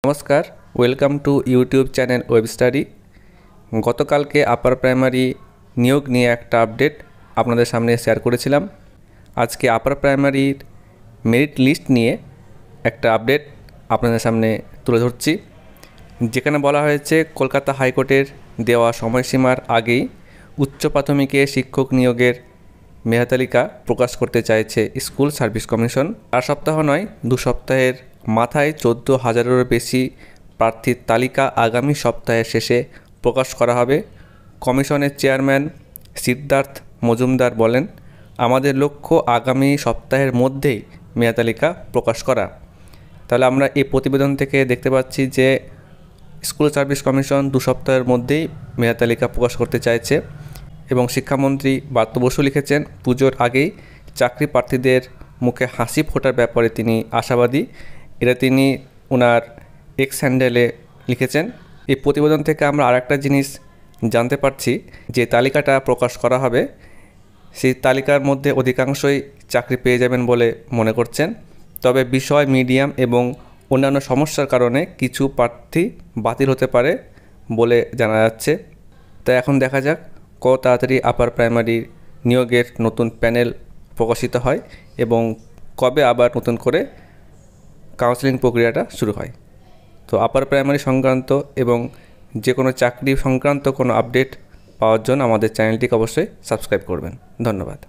নমস্কার, welcome to YouTube channel web study. গতকালকে upper primary নিয়োগ নিয়ে একটা আপডেট আপনাদের সামনে শেয়ার করেছিলাম। আজকে আপার প্রাইমারির মেরিট লিস্ট নিয়ে একটা আপডেট আপনাদের সামনে তুলে ধরছি, যেখানে বলা হয়েছে কলকাতা হাইকোর্টের দেওয়া সময়সীমার আগেই উচ্চ প্রাথমিকে শিক্ষক নিয়োগের মেধাতালিকা প্রকাশ করতে চাইছে স্কুল সার্ভিস কমিশন। 4 সপ্তাহ নয়, 2 সপ্তাহের মাথায় 14,000-এরও বেশি প্রার্থীর তালিকা আগামী সপ্তাহের শেষে প্রকাশ করা হবে। কমিশনের চেয়ারম্যান সিদ্ধার্থ মজুমদার বলেন, আমাদের লক্ষ্য আগামী সপ্তাহের মধ্যেই মেধাতালিকা প্রকাশ করা। তাহলে আমরা এই প্রতিবেদন থেকে দেখতে পাচ্ছি যে স্কুল সার্ভিস কমিশন 2 সপ্তাহের মধ্যেই মেধাতালিকা প্রকাশ করতে চাইছে। এবং শিক্ষামন্ত্রী ব্রাত্য বসু লিখেছেন, পুজোর আগেই চাকরি প্রার্থীদের মুখে হাসি ফোটার ব্যাপারে তিনি আশাবাদী। এটা তিনি ওনার এক্স হ্যান্ডেলে লিখেছেন। এই প্রতিবেদন থেকে আমরা আরেকটা জিনিস জানতে পারছি, যে তালিকাটা প্রকাশ করা হবে সেই তালিকার মধ্যে অধিকাংশই চাকরি পেয়ে যাবেন বলে মনে করছেন। তবে বিষয়, মিডিয়াম এবং অন্যান্য সমস্যার কারণে কিছু প্রার্থী বাতিল হতে পারে বলে জানা যাচ্ছে। তাই এখন দেখা যাক কত তাড়াতাড়ি আপার প্রাইমারি নিয়োগের নতুন প্যানেল প্রকাশিত হয় এবং কবে আবার নতুন করে কাউন্সেলিং প্রক্রিয়াটা শুরু হয়। তো আপার প্রাইমারি সংক্রান্ত এবং যে কোনো চাকরি সংক্রান্ত কোনো আপডেট পাওয়ার জন্য আমাদের চ্যানেলটিকে অবশ্যই সাবস্ক্রাইব করবেন। ধন্যবাদ।